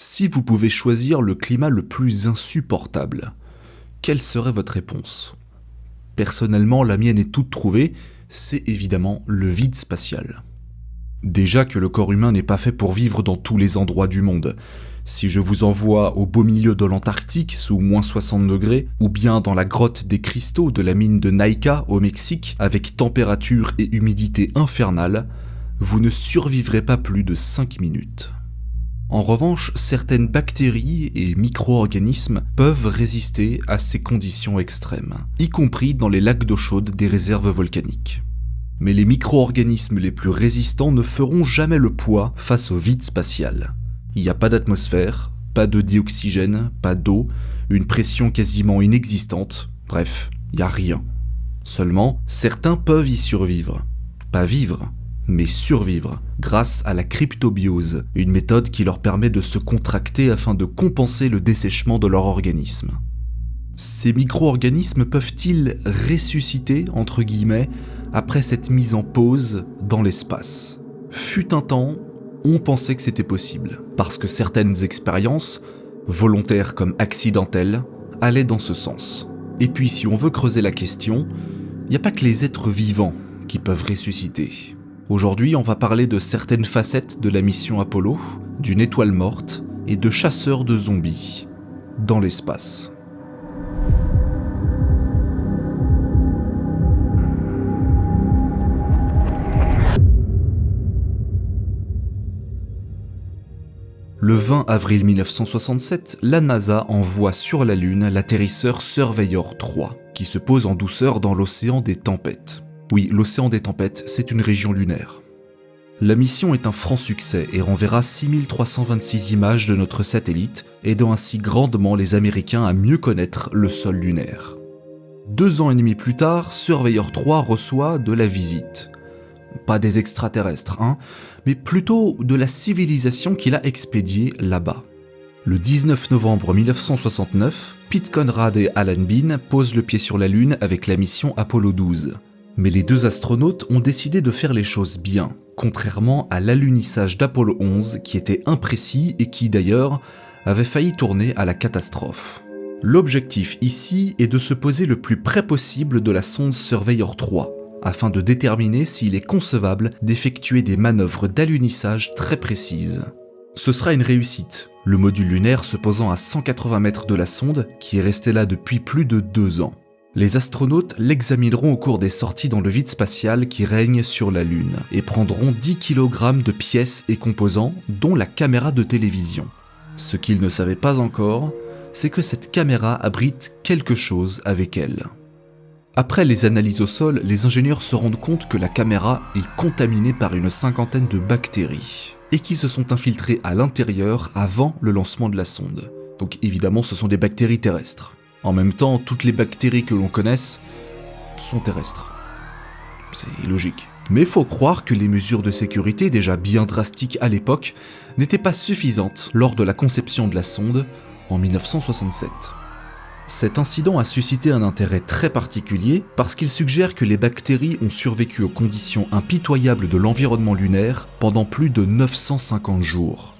Si vous pouvez choisir le climat le plus insupportable, quelle serait votre réponse? Personnellement, la mienne est toute trouvée, c'est évidemment le vide spatial. Déjà que le corps humain n'est pas fait pour vivre dans tous les endroits du monde. Si je vous envoie au beau milieu de l'Antarctique sous moins 60 degrés, ou bien dans la grotte des cristaux de la mine de Naica au Mexique avec température et humidité infernales, vous ne survivrez pas plus de 5 minutes. En revanche, certaines bactéries et micro-organismes peuvent résister à ces conditions extrêmes, y compris dans les lacs d'eau chaude des réserves volcaniques. Mais les micro-organismes les plus résistants ne feront jamais le poids face au vide spatial. Il n'y a pas d'atmosphère, pas de dioxygène, pas d'eau, une pression quasiment inexistante, bref, il n'y a rien. Seulement, certains peuvent y survivre. Pas vivre, mais survivre, grâce à la cryptobiose, une méthode qui leur permet de se contracter afin de compenser le dessèchement de leur organisme. Ces micro-organismes peuvent-ils ressusciter, entre guillemets, après cette mise en pause dans l'espace? Fut un temps, on pensait que c'était possible, parce que certaines expériences, volontaires comme accidentelles, allaient dans ce sens. Et puis si on veut creuser la question, il n'y a pas que les êtres vivants qui peuvent ressusciter. Aujourd'hui, on va parler de certaines facettes de la mission Apollo, d'une étoile morte et de chasseurs de zombies dans l'espace. Le 20 avril 1967, la NASA envoie sur la Lune l'atterrisseur Surveyor 3, qui se pose en douceur dans l'océan des tempêtes. Oui, l'océan des tempêtes, c'est une région lunaire. La mission est un franc succès et renverra 6326 images de notre satellite, aidant ainsi grandement les Américains à mieux connaître le sol lunaire. 2 ans et demi plus tard, Surveyor 3 reçoit de la visite. Pas des extraterrestres, mais plutôt de la civilisation qu'il a expédiée là-bas. Le 19 novembre 1969, Pete Conrad et Alan Bean posent le pied sur la Lune avec la mission Apollo 12. Mais les 2 astronautes ont décidé de faire les choses bien, contrairement à l'alunissage d'Apollo 11 qui était imprécis et qui d'ailleurs avait failli tourner à la catastrophe. L'objectif ici est de se poser le plus près possible de la sonde Surveyor 3, afin de déterminer s'il est concevable d'effectuer des manœuvres d'alunissage très précises. Ce sera une réussite, le module lunaire se posant à 180 mètres de la sonde qui est restée là depuis plus de 2 ans. Les astronautes l'examineront au cours des sorties dans le vide spatial qui règne sur la Lune et prendront 10 kg de pièces et composants, dont la caméra de télévision. Ce qu'ils ne savaient pas encore, c'est que cette caméra abrite quelque chose avec elle. Après les analyses au sol, les ingénieurs se rendent compte que la caméra est contaminée par une 50aine de bactéries et qui se sont infiltrées à l'intérieur avant le lancement de la sonde. Donc évidemment, ce sont des bactéries terrestres. En même temps, toutes les bactéries que l'on connaisse sont terrestres. C'est logique. Mais faut croire que les mesures de sécurité, déjà bien drastiques à l'époque, n'étaient pas suffisantes lors de la conception de la sonde en 1967. Cet incident a suscité un intérêt très particulier parce qu'il suggère que les bactéries ont survécu aux conditions impitoyables de l'environnement lunaire pendant plus de 950 jours.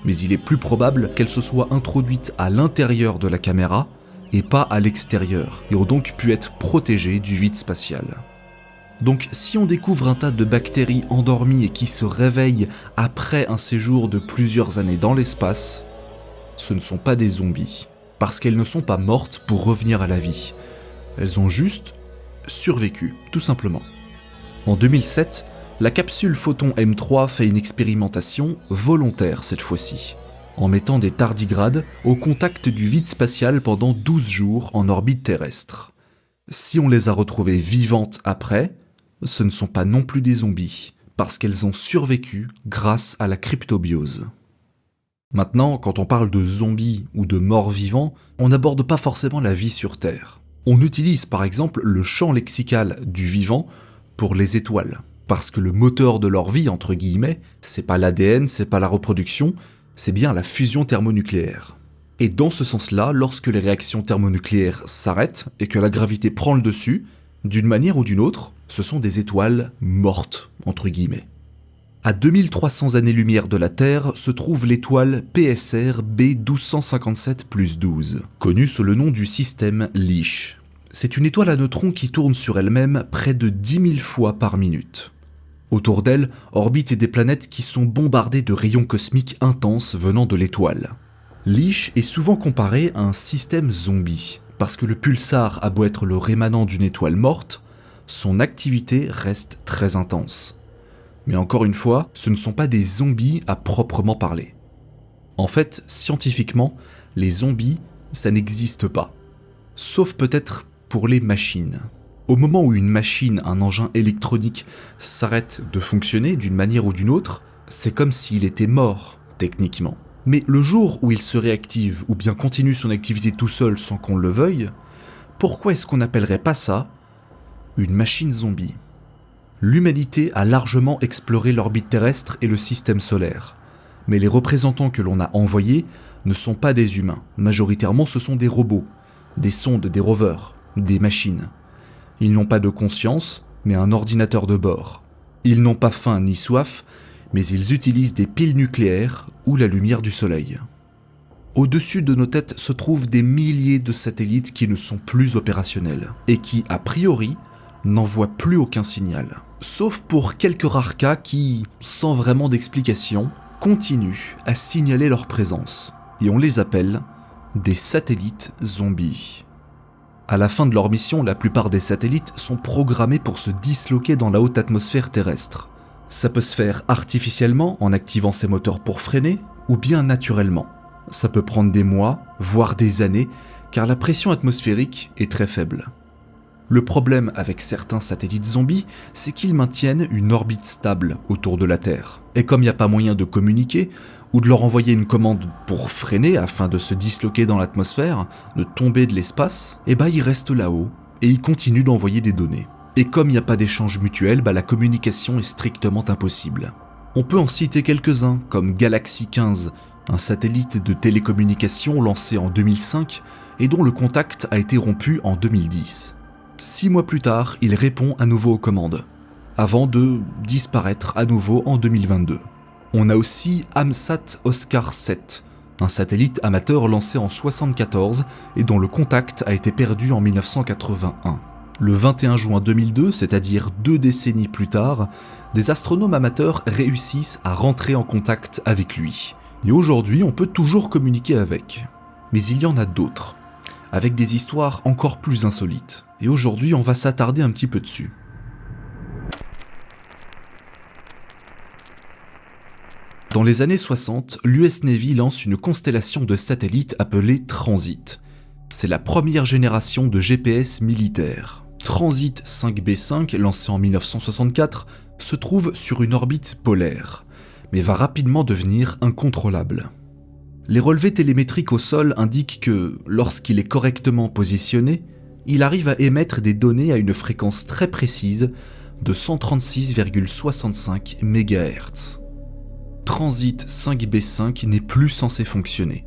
Mais il est plus probable qu'elles se soient introduites à l'intérieur de la caméra et pas à l'extérieur, et ont donc pu être protégées du vide spatial. Donc si on découvre un tas de bactéries endormies et qui se réveillent après un séjour de plusieurs années dans l'espace, ce ne sont pas des zombies. Parce qu'elles ne sont pas mortes pour revenir à la vie. Elles ont juste survécu, tout simplement. En 2007, la capsule Photon M3 fait une expérimentation volontaire cette fois-ci, en mettant des tardigrades au contact du vide spatial pendant 12 jours en orbite terrestre. Si on les a retrouvées vivantes après, ce ne sont pas non plus des zombies, parce qu'elles ont survécu grâce à la cryptobiose. Maintenant, quand on parle de zombies ou de morts vivants, on n'aborde pas forcément la vie sur Terre. On utilise par exemple le champ lexical du vivant pour les étoiles, parce que le moteur de leur vie, entre guillemets, c'est pas l'ADN, c'est pas la reproduction, c'est bien la fusion thermonucléaire. Et dans ce sens-là, lorsque les réactions thermonucléaires s'arrêtent et que la gravité prend le dessus, d'une manière ou d'une autre, ce sont des étoiles mortes, entre guillemets. À 2300 années-lumière de la Terre se trouve l'étoile PSR B1257+12, connue sous le nom du système Licht. C'est une étoile à neutrons qui tourne sur elle-même près de 10 000 fois par minute. Autour d'elle orbitent des planètes qui sont bombardées de rayons cosmiques intenses venant de l'étoile. Licht est souvent comparé à un système zombie, parce que le pulsar a beau être le rémanent d'une étoile morte, son activité reste très intense. Mais encore une fois, ce ne sont pas des zombies à proprement parler. En fait, scientifiquement, les zombies, ça n'existe pas. Sauf peut-être pour les machines. Au moment où une machine, un engin électronique, s'arrête de fonctionner d'une manière ou d'une autre, c'est comme s'il était mort, techniquement. Mais le jour où il se réactive ou bien continue son activité tout seul sans qu'on le veuille, pourquoi est-ce qu'on n'appellerait pas ça une machine zombie ? L'humanité a largement exploré l'orbite terrestre et le système solaire. Mais les représentants que l'on a envoyés ne sont pas des humains. Majoritairement, ce sont des robots, des sondes, des rovers, des machines. Ils n'ont pas de conscience, mais un ordinateur de bord. Ils n'ont pas faim ni soif, mais ils utilisent des piles nucléaires ou la lumière du soleil. Au-dessus de nos têtes se trouvent des milliers de satellites qui ne sont plus opérationnels et qui, a priori, n'envoient plus aucun signal. Sauf pour quelques rares cas qui, sans vraiment d'explication, continuent à signaler leur présence. Et on les appelle des satellites zombies. À la fin de leur mission, la plupart des satellites sont programmés pour se disloquer dans la haute atmosphère terrestre. Ça peut se faire artificiellement en activant ses moteurs pour freiner, ou bien naturellement. Ça peut prendre des mois, voire des années, car la pression atmosphérique est très faible. Le problème avec certains satellites zombies, c'est qu'ils maintiennent une orbite stable autour de la Terre. Et comme il n'y a pas moyen de communiquer, ou de leur envoyer une commande pour freiner afin de se disloquer dans l'atmosphère, de tomber de l'espace, ils restent là-haut et ils continuent d'envoyer des données. Et comme il n'y a pas d'échange mutuel, la communication est strictement impossible. On peut en citer quelques-uns, comme Galaxy 15, un satellite de télécommunication lancé en 2005 et dont le contact a été rompu en 2010. 6 mois plus tard, il répond à nouveau aux commandes, avant de disparaître à nouveau en 2022. On a aussi AMSAT Oscar 7, un satellite amateur lancé en 1974 et dont le contact a été perdu en 1981. Le 21 juin 2002, c'est-à-dire 2 décennies plus tard, des astronomes amateurs réussissent à rentrer en contact avec lui. Et aujourd'hui, on peut toujours communiquer avec. Mais il y en a d'autres, avec des histoires encore plus insolites. Et aujourd'hui, on va s'attarder un petit peu dessus. Dans les années 60, l'US Navy lance une constellation de satellites appelée Transit. C'est la première génération de GPS militaire. Transit 5B5, lancé en 1964, se trouve sur une orbite polaire, mais va rapidement devenir incontrôlable. Les relevés télémétriques au sol indiquent que, lorsqu'il est correctement positionné, il arrive à émettre des données à une fréquence très précise de 136,65 MHz. Transit 5B5 n'est plus censé fonctionner,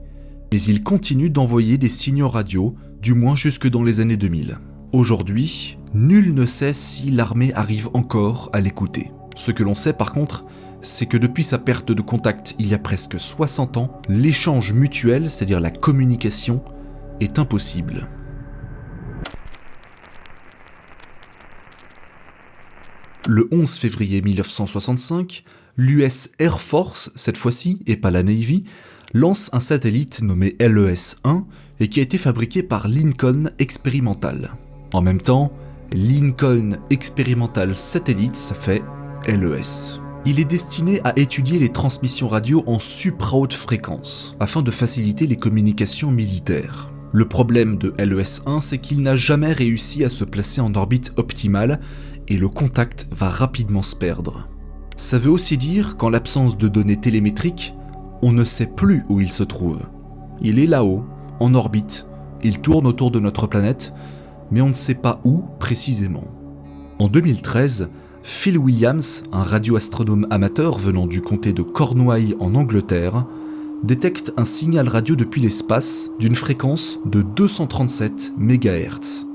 mais il continue d'envoyer des signaux radio, du moins jusque dans les années 2000. Aujourd'hui, nul ne sait si l'armée arrive encore à l'écouter. Ce que l'on sait par contre, c'est que depuis sa perte de contact il y a presque 60 ans, l'échange mutuel, c'est-à-dire la communication, est impossible. Le 11 février 1965, l'US Air Force, cette fois-ci, et pas la Navy, lance un satellite nommé LES-1 et qui a été fabriqué par Lincoln Experimental. En même temps, Lincoln Experimental Satellite, ça fait LES. Il est destiné à étudier les transmissions radio en supra-haute fréquence, afin de faciliter les communications militaires. Le problème de LES-1, c'est qu'il n'a jamais réussi à se placer en orbite optimale, et le contact va rapidement se perdre. Ça veut aussi dire qu'en l'absence de données télémétriques, on ne sait plus où il se trouve. Il est là-haut, en orbite, il tourne autour de notre planète, mais on ne sait pas où précisément. En 2013, Phil Williams, un radioastronome amateur venant du comté de Cornouailles en Angleterre, détecte un signal radio depuis l'espace d'une fréquence de 237 MHz.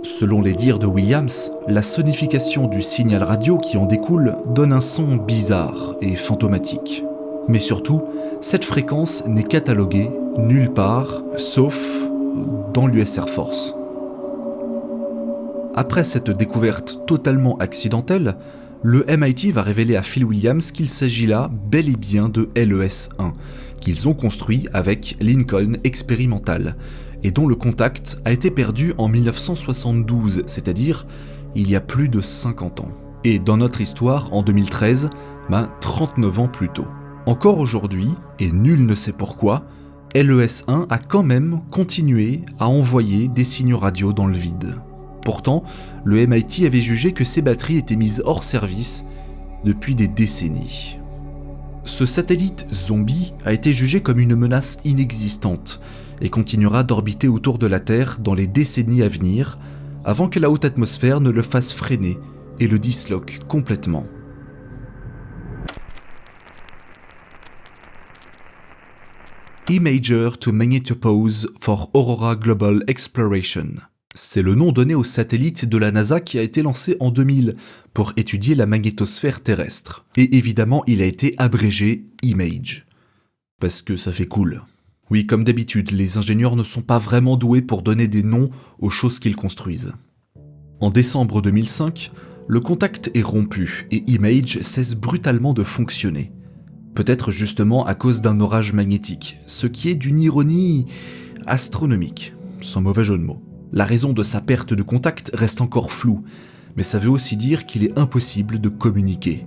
Selon les dires de Williams, la sonification du signal radio qui en découle donne un son bizarre et fantomatique. Mais surtout, cette fréquence n'est cataloguée nulle part, sauf dans l'US Air Force. Après cette découverte totalement accidentelle, le MIT va révéler à Phil Williams qu'il s'agit là bel et bien de LES-1, qu'ils ont construit avec Lincoln Experimental, et dont le contact a été perdu en 1972, c'est-à-dire il y a plus de 50 ans. Et dans notre histoire, en 2013, 39 ans plus tôt. Encore aujourd'hui, et nul ne sait pourquoi, LES-1 a quand même continué à envoyer des signaux radio dans le vide. Pourtant, le MIT avait jugé que ces batteries étaient mises hors service depuis des décennies. Ce satellite zombie a été jugé comme une menace inexistante et continuera d'orbiter autour de la Terre dans les décennies à venir, avant que la haute atmosphère ne le fasse freiner et le disloque complètement. Imager to Magnetopause for Aurora Global Exploration. C'est le nom donné au satellite de la NASA qui a été lancé en 2000 pour étudier la magnétosphère terrestre. Et évidemment, il a été abrégé IMAGE. Parce que ça fait cool. Oui, comme d'habitude, les ingénieurs ne sont pas vraiment doués pour donner des noms aux choses qu'ils construisent. En décembre 2005, le contact est rompu et IMAGE cesse brutalement de fonctionner. Peut-être justement à cause d'un orage magnétique, ce qui est d'une ironie astronomique, sans mauvais jeu de mots. La raison de sa perte de contact reste encore floue, mais ça veut aussi dire qu'il est impossible de communiquer.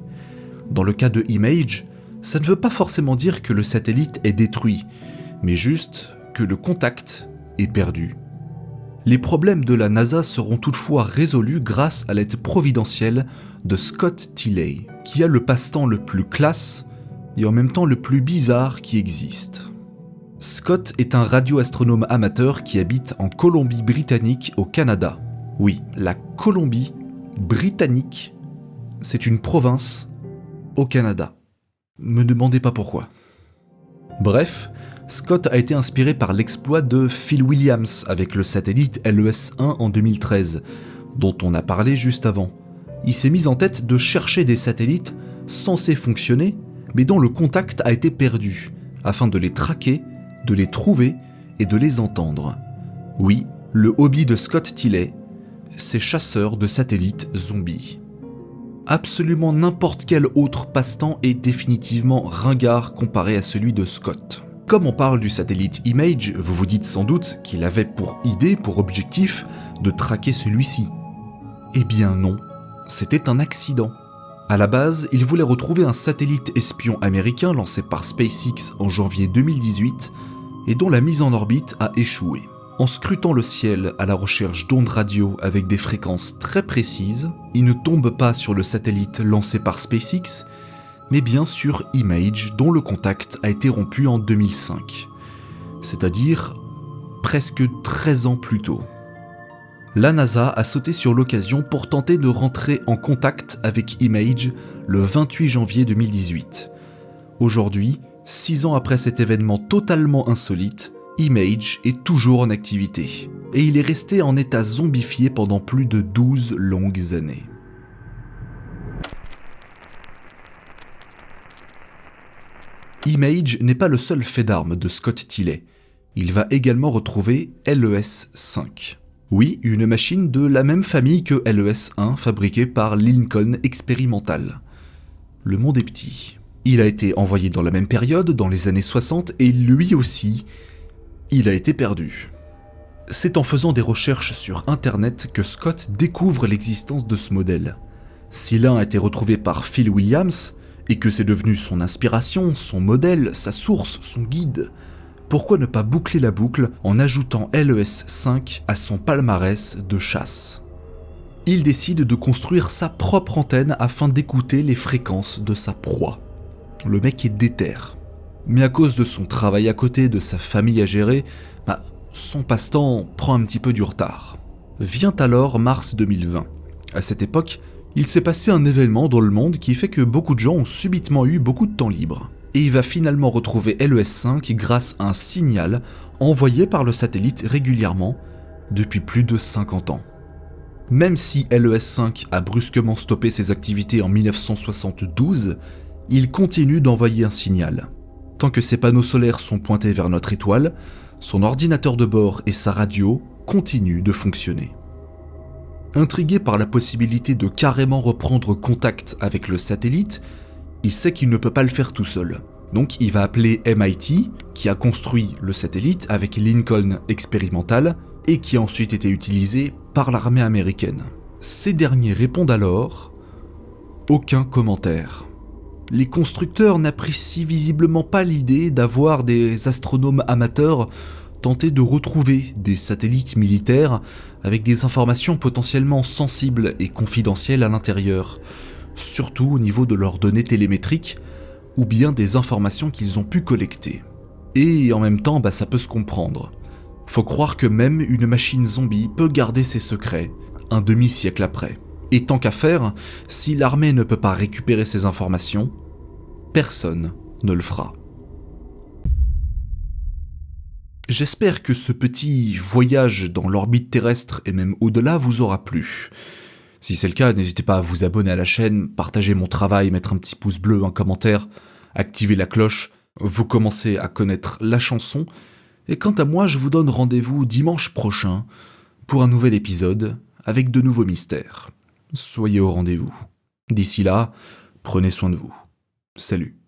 Dans le cas de IMAGE, ça ne veut pas forcément dire que le satellite est détruit, mais juste que le contact est perdu. Les problèmes de la NASA seront toutefois résolus grâce à l'aide providentielle de Scott Tilley, qui a le passe-temps le plus classe et en même temps le plus bizarre qui existe. Scott est un radioastronome amateur qui habite en Colombie-Britannique au Canada. Oui, la Colombie-Britannique, c'est une province au Canada. Me demandez pas pourquoi. Bref, Scott a été inspiré par l'exploit de Phil Williams avec le satellite LES-1 en 2013, dont on a parlé juste avant. Il s'est mis en tête de chercher des satellites censés fonctionner, mais dont le contact a été perdu, afin de les traquer, de les trouver et de les entendre. Oui, le hobby de Scott Tilley, c'est chasseur de satellites zombies. Absolument n'importe quel autre passe-temps est définitivement ringard comparé à celui de Scott. Comme on parle du satellite IMAGE, vous vous dites sans doute qu'il avait pour idée, pour objectif, de traquer celui-ci. Eh bien non, c'était un accident. À la base, il voulait retrouver un satellite espion américain lancé par SpaceX en janvier 2018 et dont la mise en orbite a échoué. En scrutant le ciel à la recherche d'ondes radio avec des fréquences très précises, il ne tombe pas sur le satellite lancé par SpaceX, mais bien sur IMAGE dont le contact a été rompu en 2005, c'est-à-dire presque 13 ans plus tôt. La NASA a sauté sur l'occasion pour tenter de rentrer en contact avec IMAGE le 28 janvier 2018. Aujourd'hui, 6 ans après cet événement totalement insolite, IMAGE est toujours en activité, et il est resté en état zombifié pendant plus de 12 longues années. IMAGE n'est pas le seul fait d'armes de Scott Tilley. Il va également retrouver LES-5. Oui, une machine de la même famille que LES-1 fabriquée par Lincoln Experimental. Le monde est petit. Il a été envoyé dans la même période, dans les années 60, et lui aussi, il a été perdu. C'est en faisant des recherches sur internet que Scott découvre l'existence de ce modèle. Si l'un a été retrouvé par Phil Williams, et que c'est devenu son inspiration, son modèle, sa source, son guide, pourquoi ne pas boucler la boucle en ajoutant LES-5 à son palmarès de chasse? Il décide de construire sa propre antenne afin d'écouter les fréquences de sa proie. Le mec est déter. Mais à cause de son travail à côté, de sa famille à gérer, son passe-temps prend un petit peu du retard. Vient alors mars 2020. À cette époque, il s'est passé un événement dans le monde qui fait que beaucoup de gens ont subitement eu beaucoup de temps libre. Et il va finalement retrouver LES-5 grâce à un signal envoyé par le satellite régulièrement depuis plus de 50 ans. Même si LES-5 a brusquement stoppé ses activités en 1972, il continue d'envoyer un signal. Tant que ses panneaux solaires sont pointés vers notre étoile, son ordinateur de bord et sa radio continuent de fonctionner. Intrigué par la possibilité de carrément reprendre contact avec le satellite, il sait qu'il ne peut pas le faire tout seul. Donc il va appeler MIT, qui a construit le satellite avec Lincoln Experimental et qui a ensuite été utilisé par l'armée américaine. Ces derniers répondent alors « Aucun commentaire ». Les constructeurs n'apprécient visiblement pas l'idée d'avoir des astronomes amateurs tenter de retrouver des satellites militaires avec des informations potentiellement sensibles et confidentielles à l'intérieur, surtout au niveau de leurs données télémétriques ou bien des informations qu'ils ont pu collecter. Et en même temps, ça peut se comprendre. Faut croire que même une machine zombie peut garder ses secrets un demi-siècle après. Et tant qu'à faire, si l'armée ne peut pas récupérer ces informations, personne ne le fera. J'espère que ce petit voyage dans l'orbite terrestre et même au-delà vous aura plu. Si c'est le cas, n'hésitez pas à vous abonner à la chaîne, partager mon travail, mettre un petit pouce bleu, un commentaire, activer la cloche, vous commencez à connaître la chanson. Et quant à moi, je vous donne rendez-vous dimanche prochain pour un nouvel épisode avec de nouveaux mystères. Soyez au rendez-vous. D'ici là, prenez soin de vous. Salut.